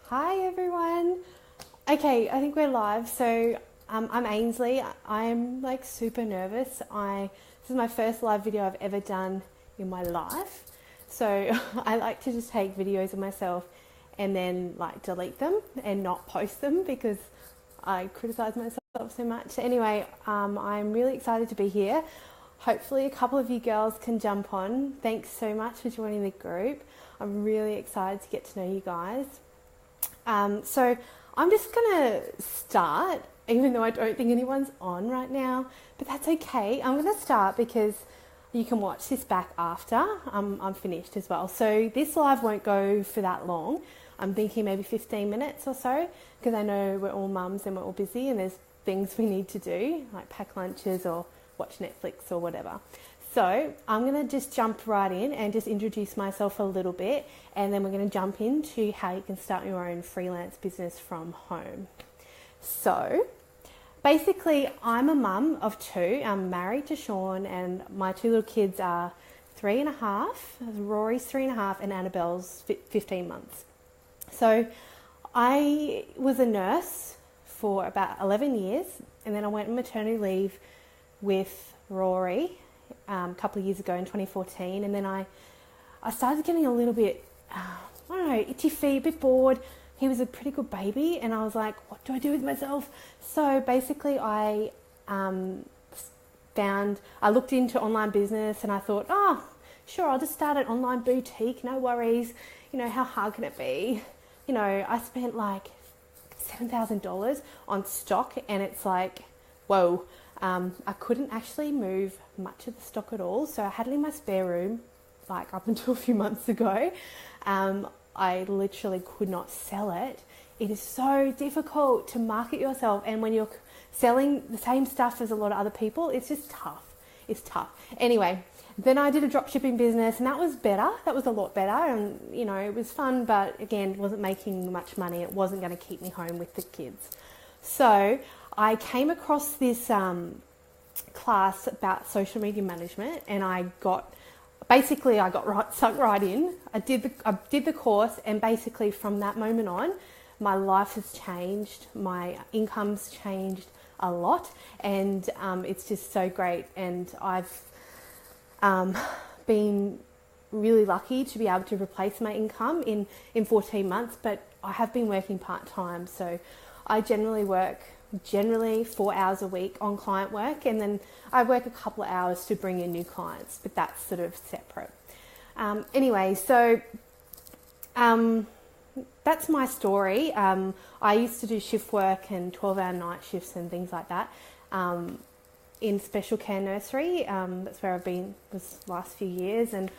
Hi everyone. Okay, I think we're live. So I'm Ainsley. I'm like super nervous. This is my first live video I've ever done in my life. So I like to just take videos of myself and then like delete them and not post them because I criticize myself so much. Anyway, I'm really excited to be here. Hopefully a couple of you girls can jump on. Thanks so much for joining the group. I'm really excited to get to know you guys. So I'm just going to start, even though I don't think anyone's on right now, but that's okay. I'm going to start because you can watch this back after I'm finished as well. So this live won't go for that long. I'm thinking maybe 15 minutes or so because I know we're all mums and we're all busy and there's things we need to do like pack lunches or watch Netflix or whatever. So I'm going to just jump right in and just introduce myself a little bit, and then we're going to jump into how you can start your own freelance business from home. So basically, I'm a mum of two. I'm married to Sean, and my two little kids are 3.5. Rory's 3.5 and Annabelle's 15 months. So I was a nurse for about 11 years, and then I went on maternity leave with Rory a couple of years ago in 2014, and then I started getting a little bit, I don't know, itchy feet, a bit bored. He was a pretty good baby, and I was like, what do I do with myself? So basically I looked into online business, and I thought, sure, I'll just start an online boutique, no worries. You know, how hard can it be? You know, I spent like $7,000 on stock, and it's like, whoa. I couldn't actually move much of the stock at all, so I had it in my spare room like up until a few months ago. I literally could not sell it. It is so difficult to market yourself, and when you're selling the same stuff as a lot of other people, it's just tough. It's tough. Anyway, then I did a drop shipping business, and that was better. That was a lot better, and you know, it was fun, but again, it wasn't making much money. It wasn't going to keep me home with the kids. So I came across this class about social media management, and I got sucked right in. I did the course, and basically from that moment on, my life has changed. My income's changed a lot, and it's just so great. And I've been really lucky to be able to replace my income in 14 months, but I have been working part-time, so I generally work 4 hours a week on client work, and then I work a couple of hours to bring in new clients, but that's sort of separate. Anyway, so that's my story. I used to do shift work and 12-hour night shifts and things like that in special care nursery. That's where I've been this last few years, and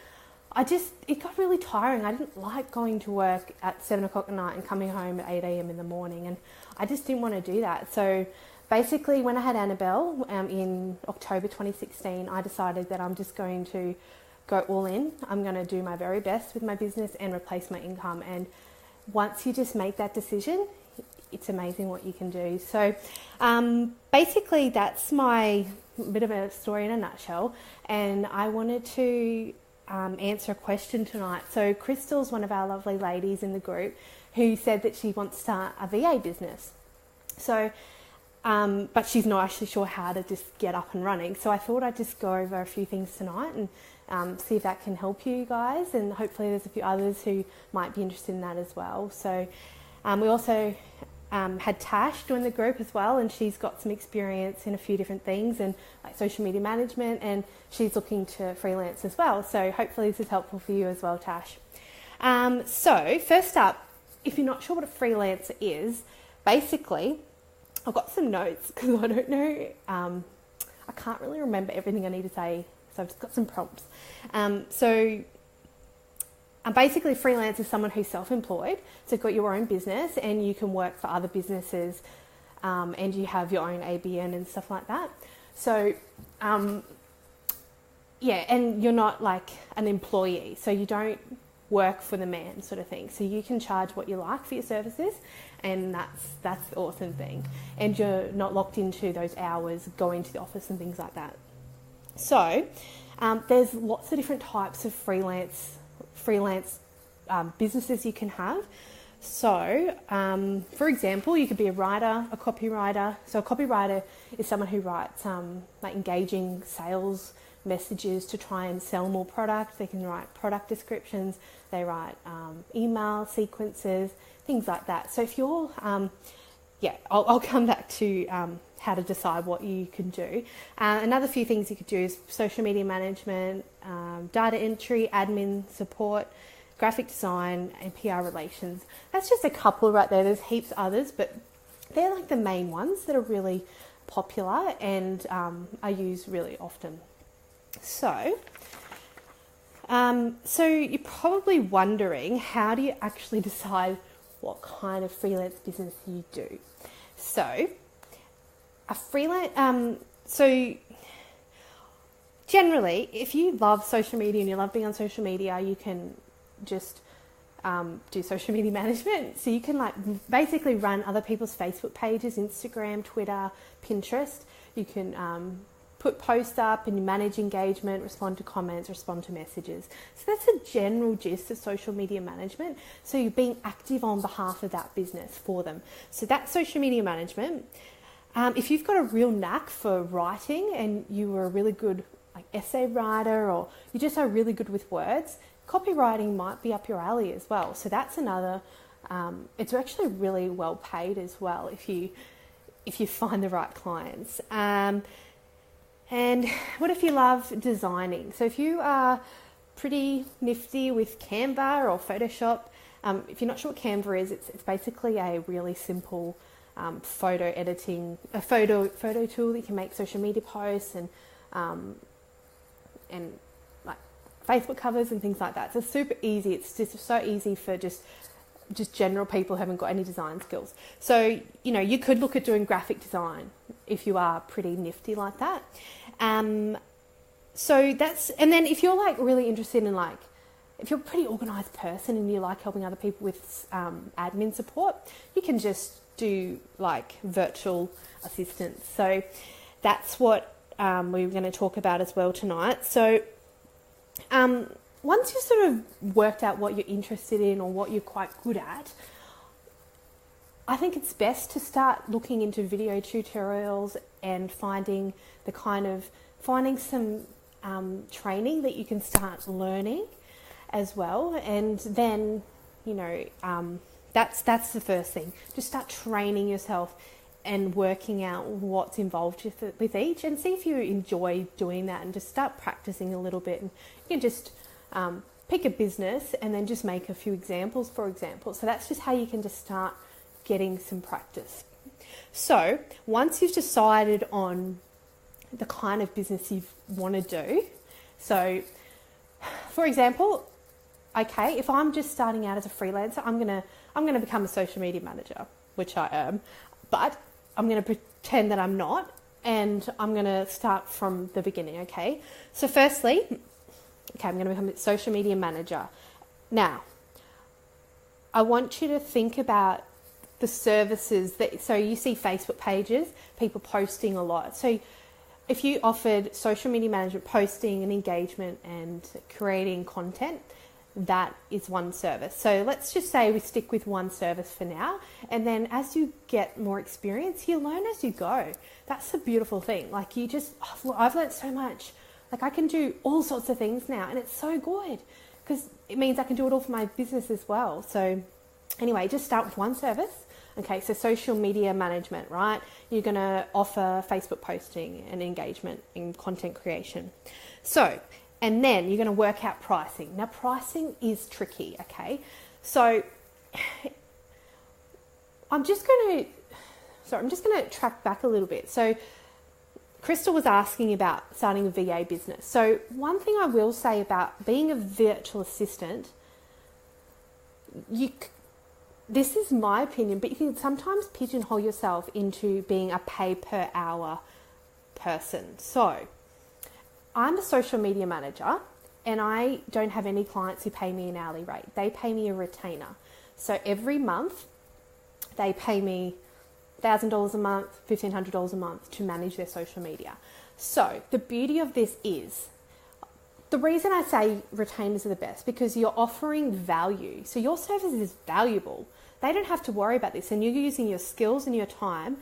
it got really tiring. I didn't like going to work at 7 o'clock at night and coming home at 8 a.m. in the morning, and I just didn't want to do that. So basically, when I had Annabelle in October 2016, I decided that I'm just going to go all in. I'm going to do my very best with my business and replace my income. And once you just make that decision, it's amazing what you can do. So basically, that's my bit of a story in a nutshell. And I wanted to answer a question tonight. So Crystal's one of our lovely ladies in the group who said that she wants to start a VA business. So, but she's not actually sure how to just get up and running. So I thought I'd just go over a few things tonight and see if that can help you guys. And hopefully there's a few others who might be interested in that as well. So we also had Tash join the group as well, and she's got some experience in a few different things and like social media management, and she's looking to freelance as well. So hopefully this is helpful for you as well, Tash. So first up, if you're not sure what a freelancer is, basically I've got some notes because I don't know, I can't really remember everything I need to say, so I've just got some prompts. Basically, freelance is someone who's self-employed, so you've got your own business and you can work for other businesses, and you have your own ABN and stuff like that. So, and you're not like an employee, so you don't work for the man sort of thing. So you can charge what you like for your services, and that's the awesome thing. And you're not locked into those hours going to the office and things like that. So there's lots of different types of freelance businesses you can have. So, for example, you could be a writer, a copywriter. So a copywriter is someone who writes like engaging sales messages to try and sell more product. They can write product descriptions, they write email sequences, things like that. So if you're, I'll come back to how to decide what you can do. Another few things you could do is social media management, data entry, admin support, graphic design, and PR relations. That's just a couple right there. There's heaps others, but they're like the main ones that are really popular and are used really often. So you're probably wondering, how do you actually decide what kind of freelance business you do? So a freelance, generally, if you love social media and you love being on social media, you can just do social media management. So you can like basically run other people's Facebook pages, Instagram, Twitter, Pinterest. You can put posts up and you manage engagement, respond to comments, respond to messages. So that's a general gist of social media management. So you're being active on behalf of that business for them. So that's social media management. If you've got a real knack for writing and you were a really good like essay writer, or you just are really good with words, copywriting might be up your alley as well. So that's another, it's actually really well paid as well if you find the right clients. And what if you love designing? So if you are pretty nifty with Canva or Photoshop, if you're not sure what Canva is, it's basically a really simple photo editing, a photo tool that you can make social media posts and like Facebook covers and things like that. So it's super easy. It's just so easy for just general people who haven't got any design skills. So, you could look at doing graphic design if you are pretty nifty like that. So that's, and then if you're like really interested in like, if you're a pretty organized person and you like helping other people with admin support, you can just do like virtual assistants. So that's what we're going to talk about as well tonight. So once you've sort of worked out what you're interested in or what you're quite good at, I think it's best to start looking into video tutorials and finding some training that you can start learning as well. And then, that's the first thing. Just start training yourself and working out what's involved with each, and see if you enjoy doing that, and just start practicing a little bit. And you can just pick a business and then just make a few examples, for example. So that's just how you can just start getting some practice. So once you've decided on the kind of business you want to do, so for example, okay, if I'm just starting out as a freelancer, I'm gonna become a social media manager, which I am, but I'm gonna pretend that I'm not, and I'm gonna start from the beginning. Okay, so firstly, I'm gonna become a social media manager. Now, I want you to think about the services so you see Facebook pages, people posting a lot. So if you offered social media management, posting and engagement and creating content, that is one service. So let's just say we stick with one service for now, and then as you get more experience, you learn as you go. That's a beautiful thing. Like I've learned so much. Like I can do all sorts of things now, and it's so good because it means I can do it all for my business as well. So anyway, just start with one service. Okay, so social media management, right? You're going to offer Facebook posting and engagement and content creation. So, and then you're going to work out pricing. Now, pricing is tricky, okay? So, I'm just going to track back a little bit. So, Crystal was asking about starting a VA business. So, one thing I will say about being a virtual assistant, this is my opinion, but you can sometimes pigeonhole yourself into being a pay per hour person. So I'm a social media manager and I don't have any clients who pay me an hourly rate. They pay me a retainer. So every month they pay me $1,000 a month, $1,500 a month to manage their social media. So the beauty of this is the reason I say retainers are the best, because you're offering value. So your service is valuable. They don't have to worry about this, and you're using your skills and your time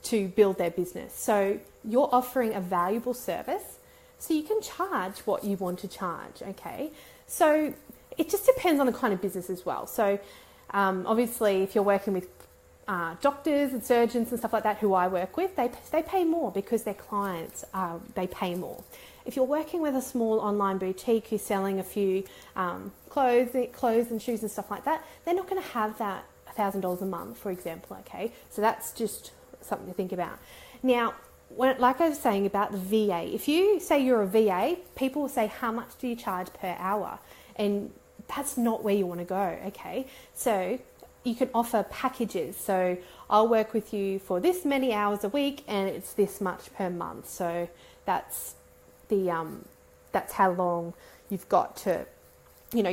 to build their business. So you're offering a valuable service, so you can charge what you want to charge, okay? So it just depends on the kind of business as well. So obviously, if you're working with doctors and surgeons and stuff like that, who I work with, they pay more because their clients, they pay more. If you're working with a small online boutique who's selling a few clothes and shoes and stuff like that, they're not going to have that $1,000 a month, for example, okay? So that's just something to think about. Now, like I was saying about the VA, if you say you're a VA, people will say, how much do you charge per hour? And that's not where you want to go, okay? So you can offer packages. So I'll work with you for this many hours a week and it's this much per month. So that's that's how long you've got to, you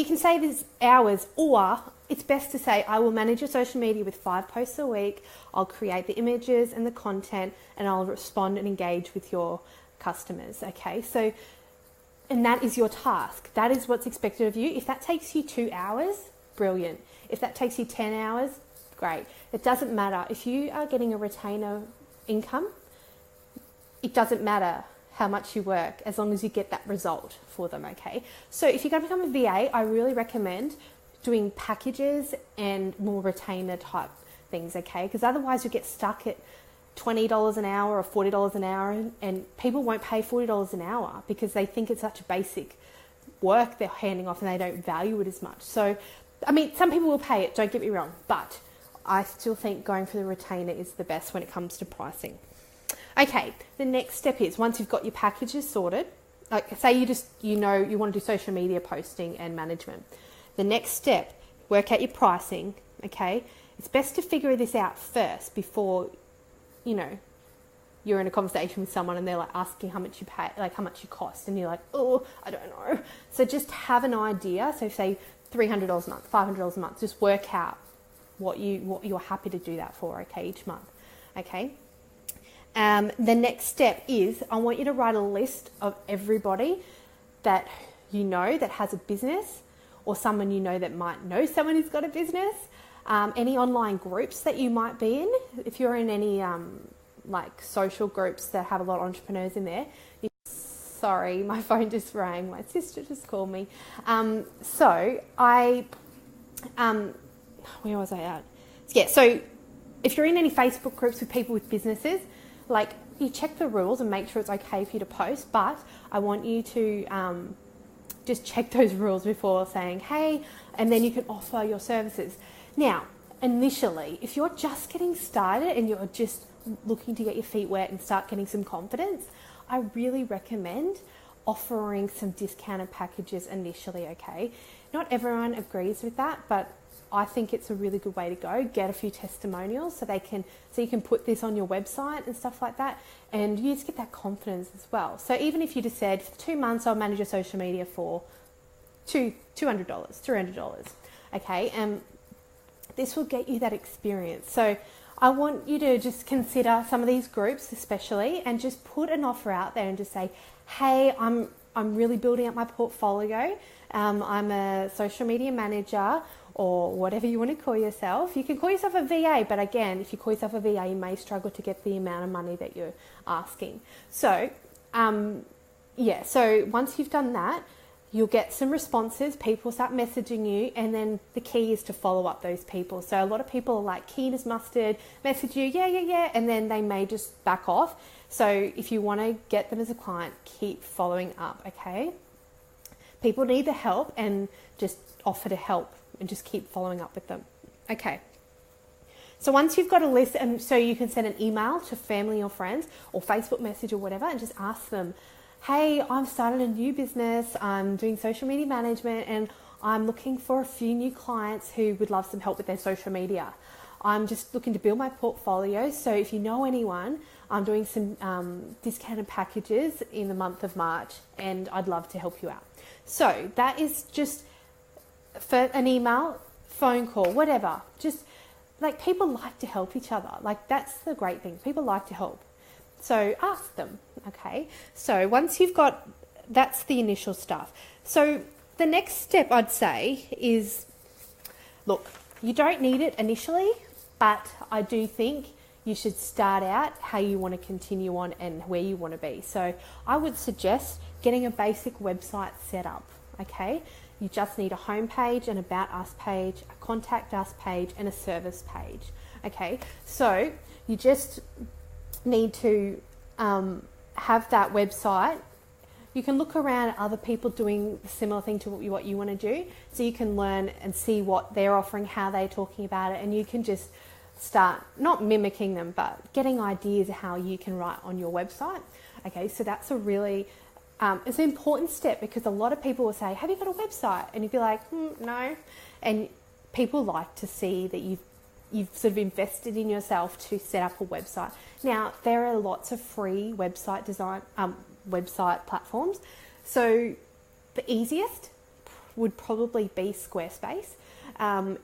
can say there's hours, or it's best to say, I will manage your social media with 5 posts a week. I'll create the images and the content, and I'll respond and engage with your customers. Okay. So, and that is your task. That is what's expected of you. If that takes you 2 hours, brilliant. If that takes you 10 hours, great. It doesn't matter. If you are getting a retainer income, it doesn't matter how much you work, as long as you get that result for them, okay? So if you're going to become a VA, I really recommend doing packages and more retainer type things, okay? Because otherwise you'll get stuck at $20 an hour or $40 an hour, and people won't pay $40 an hour because they think it's such a basic work they're handing off and they don't value it as much. So, I mean, some people will pay it, don't get me wrong, but I still think going for the retainer is the best when it comes to pricing. Okay, the next step is, once you've got your packages sorted, like say you want to do social media posting and management. The next step, work out your pricing, okay? It's best to figure this out first before, you're in a conversation with someone and they're like asking how much you pay, like how much you cost, and you're like, oh, I don't know. So just have an idea. So say $300 a month, $500 a month, just work out what you're happy to do that for, okay, each month, okay? The next step is, I want you to write a list of everybody that you know that has a business, or someone you know that might know someone who's got a business, any online groups that you might be in. If you're in any like social groups that have a lot of entrepreneurs in there. Sorry, my phone just rang. My sister just called me. Where was I at? Yeah, so if you're in any Facebook groups with people with businesses, like, you check the rules and make sure it's okay for you to post, but I want you to just check those rules before saying, hey, and then you can offer your services. Now, initially, if you're just getting started and you're just looking to get your feet wet and start getting some confidence, I really recommend offering some discounted packages initially, okay? Not everyone agrees with that, but I think it's a really good way to go. Get a few testimonials so you can put this on your website and stuff like that, and you just get that confidence as well. So even if you just said, for 2 months I'll manage your social media for $200, $300, okay, and this will get you that experience. So I want you to just consider some of these groups especially, and just put an offer out there and just say, hey, I'm really building up my portfolio. I'm a social media manager, or whatever you want to call yourself. You can call yourself a VA, but again, if you call yourself a VA, you may struggle to get the amount of money that you're asking. So, so once you've done that, you'll get some responses. People start messaging you, and then the key is to follow up those people. So a lot of people are like keen as mustard, message you, yeah, and then they may just back off. So if you want to get them as a client, keep following up, okay? People need the help, and just offer to help and just keep following up with them. Okay. So once you've got a list, and so you can send an email to family or friends, or Facebook message or whatever, and just ask them, hey, I've started a new business, I'm doing social media management, and I'm looking for a few new clients who would love some help with their social media. I'm just looking to build my portfolio, so if you know anyone, I'm doing some discounted packages in the month of March, and I'd love to help you out. So that is just for an email, phone call, whatever. Just like, people like to help each other. Like, that's the great thing. People like to help. So ask them, okay? So once you've got, that's the initial stuff. So the next step I'd say is, look, you don't need it initially, but I do think you should start out how you want to continue on and where you want to be. So I would suggest getting a basic website set up, okay? You just need a homepage, an About Us page, a Contact Us page, and a service page, okay? So you just need to have that website. You can look around at other people doing a similar thing to what you want to do, so you can learn and see what they're offering, how they're talking about it, and you can just start not mimicking them, but getting ideas of how you can write on your website. Okay, so that's a really it's an important step, because a lot of people will say, have you got a website? And you'd be like, no. And people like to see that you've sort of invested in yourself to set up a website. Now, there are lots of free website design website platforms. So the easiest would probably be Squarespace.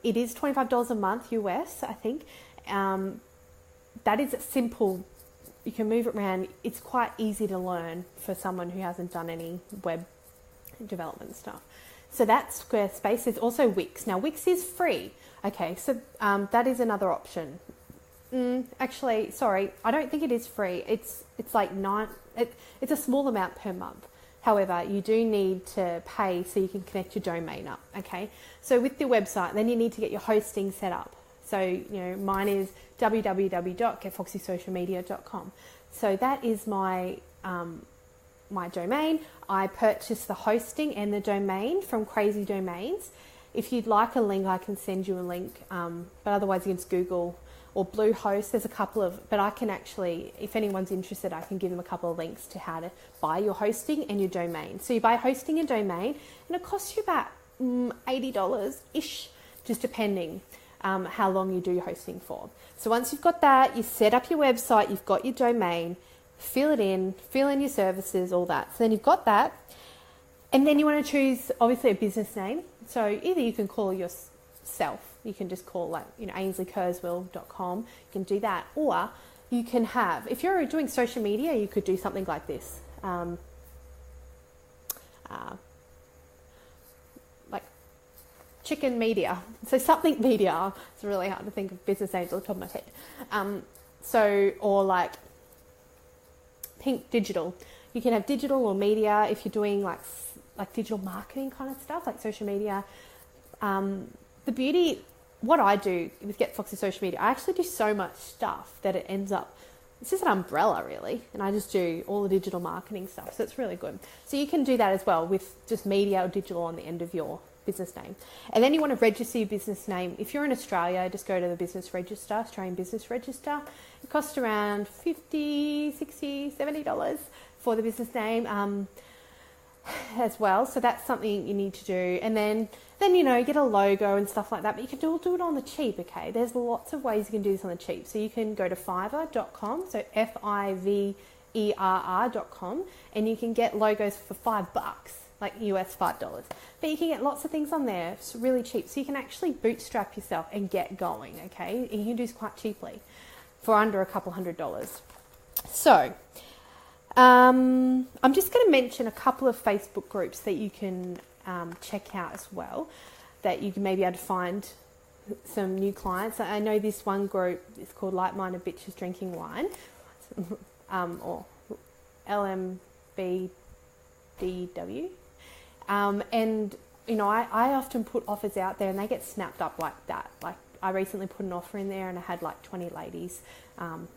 It is $25 a month US, I think. That is simple. You can move it around. It's quite easy to learn for someone who hasn't done any web development stuff. So that's Squarespace. There's also Wix. Now, Wix is free. Okay, so that is another option. Actually, sorry, I don't think it is free. It's like it's a small amount per month. However, you do need to pay so you can connect your domain up, okay? So with your website, then you need to get your hosting set up. So, mine is www.getfoxysocialmedia.com. So that is my my domain. I purchased the hosting and the domain from Crazy Domains. If you'd like a link, I can send you a link. But otherwise, you can just Google or Bluehost. There's a couple of, but I can actually, if anyone's interested, I can give them a couple of links to how to buy your hosting and your domain. So you buy hosting and domain, and it costs you about $80-ish, just depending how long you do your hosting for. So once you've got that, you set up your website, you've got your domain, fill in your services, all that. So then you've got that, and then you want to choose, obviously, a business name. So either you can call yourself, you can just call AinsleyKurzweil.com, you can do that, or you can have, if you're doing social media, you could do something like this. Like chicken media. So something media. It's really hard to think of business names on the top of my head. Or like Pink Digital. You can have digital or media if you're doing like digital marketing kind of stuff, like social media. The beauty, what I do with Get Foxy Social Media, I actually do so much stuff that it ends up, it's just an umbrella really, and I just do all the digital marketing stuff, so it's really good. So you can do that as well with just media or digital on the end of your business name. And then you want to register your business name. If you're in Australia, just go to the business register, Australian Business Register. It costs around $50, $60, $70 for the business name as well. So that's something you need to do. And then get a logo and stuff like that. But you can do it on the cheap, okay? There's lots of ways you can do this on the cheap. So you can go to Fiverr.com, so Fiverr.com, and you can get logos for $5, like US $5. But you can get lots of things on there. It's really cheap. So you can actually bootstrap yourself and get going, okay? And you can do this quite cheaply for under a couple $100. So I'm just going to mention a couple of Facebook groups that you can check out as well, that you can maybe be able to find some new clients. I know this one group is called Like-Minded Bitches Drinking Wine, or LMBDW. And I often put offers out there and they get snapped up like that. Like I recently put an offer in there and I had like 20 ladies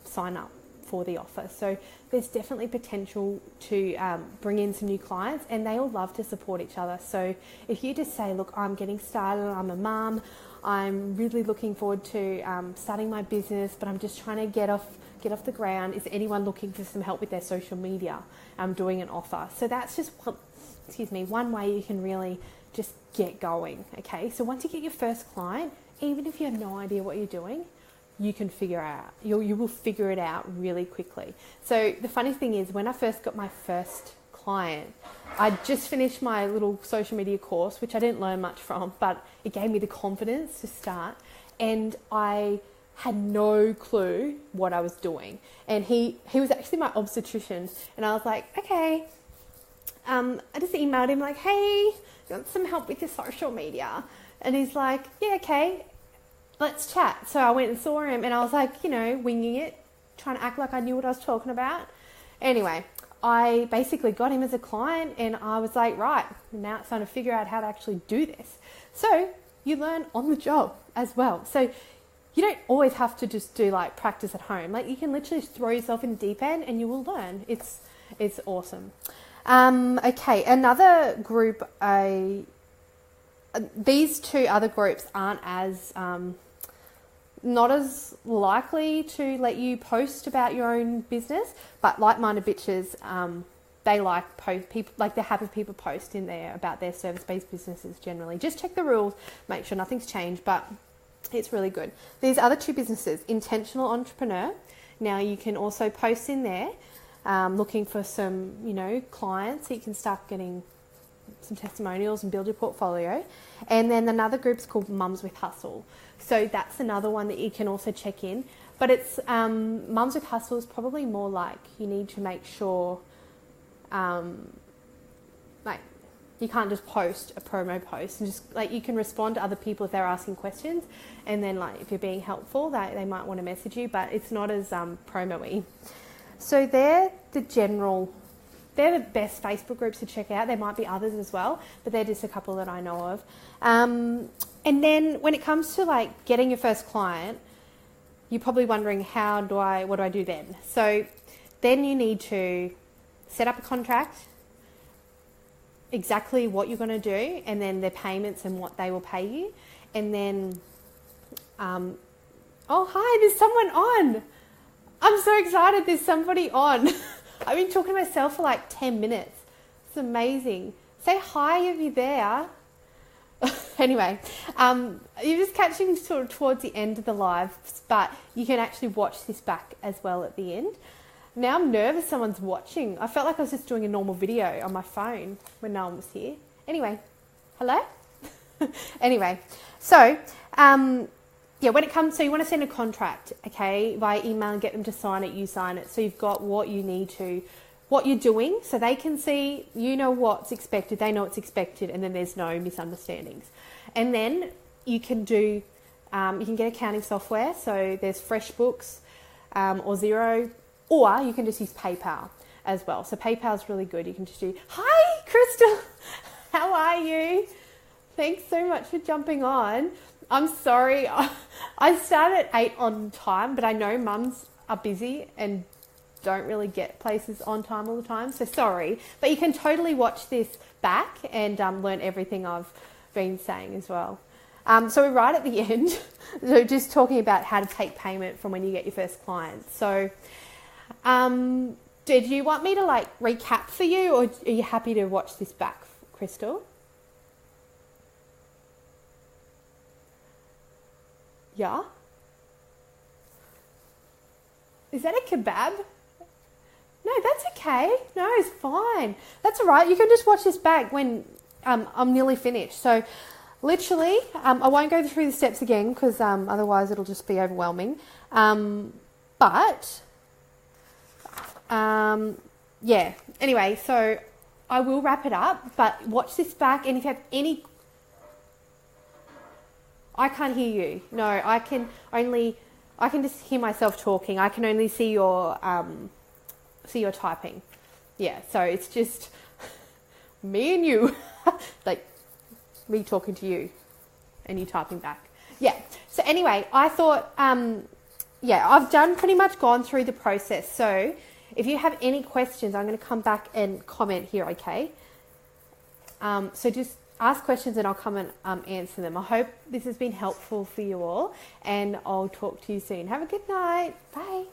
sign up for the offer. So there's definitely potential to bring in some new clients, and they all love to support each other. So if you just say, look, I'm getting started, I'm a mum, I'm really looking forward to starting my business, but I'm just trying to get off the ground. Is anyone looking for some help with their social media? I'm doing an offer. So that's just one way you can really just get going. Okay, so once you get your first client, even if you have no idea what you're doing, you can figure out, you will figure it out really quickly. So the funny thing is, when I first got my first client, I just finished my little social media course, which I didn't learn much from, but it gave me the confidence to start. And I had no clue what I was doing. And he was actually my obstetrician. And I was like, okay. I just emailed him like, hey, you want some help with your social media? And he's like, yeah, okay, let's chat. So I went and saw him and I was like, winging it, trying to act like I knew what I was talking about. Anyway, I basically got him as a client and I was like, right, now it's time to figure out how to actually do this. So you learn on the job as well. So you don't always have to just do like practice at home. Like you can literally just throw yourself in the deep end and you will learn. It's awesome. Okay, another group, these two other groups aren't as, not as likely to let you post about your own business, but like-minded bitches, they they're happy people post in there about their service-based businesses generally. Just check the rules, make sure nothing's changed, but it's really good. These other two businesses, Intentional Entrepreneur. Now you can also post in there, looking for some, clients so you can start getting some testimonials and build your portfolio. And then another group's called Mums with Hustle. So that's another one that you can also check in. But it's Mums with Hustle is probably more like you need to make sure, like you can't just post a promo post and just like you can respond to other people if they're asking questions, and then like if you're being helpful, they might want to message you, but it's not as promo-y. So they're the best Facebook groups to check out. There might be others as well, but they're just a couple that I know of. And then when it comes to like getting your first client, you're probably wondering what do I do then? So then you need to set up a contract, exactly what you're going to do, and then their payments and what they will pay you. And then, oh hi, there's someone on. I'm so excited there's somebody on. I've been talking to myself for like 10 minutes. It's amazing. Say hi if you're there. Anyway, you're just catching me sort of towards the end of the live, but you can actually watch this back as well at the end. Now I'm nervous someone's watching. I felt like I was just doing a normal video on my phone when no one was here. Anyway, hello? Anyway, so, yeah, when it comes, so you want to send a contract, okay, via email and get them to sign it, you sign it. So you've got what you need to, what you're doing, so they can see, what's expected, they know what's expected, and then there's no misunderstandings. And then you can do, you can get accounting software, so there's FreshBooks or Xero, or you can just use PayPal as well. So PayPal's really good. You can just do, hi, Crystal, how are you? Thanks so much for jumping on. I'm sorry, I start at 8 on time, but I know mums are busy and don't really get places on time all the time, so sorry. But you can totally watch this back and learn everything I've been saying as well. So we're right at the end, so just talking about how to take payment from when you get your first client. So did you want me to like recap for you, or are you happy to watch this back, Crystal? Yeah? Is that a kebab? No, that's okay. No, it's fine. That's all right. You can just watch this back when I'm nearly finished. So literally, I won't go through the steps again because otherwise it'll just be overwhelming. Yeah. Anyway, so I will wrap it up, but watch this back, and if you have any... I can't hear you. No, I can just hear myself talking. I can only see your typing. Yeah, so it's just me and you, like me talking to you and you typing back. Yeah. So anyway, I thought, yeah, I've pretty much gone through the process. So if you have any questions, I'm going to come back and comment here. Okay. So just ask questions and I'll come and answer them. I hope this has been helpful for you all, and I'll talk to you soon. Have a good night. Bye.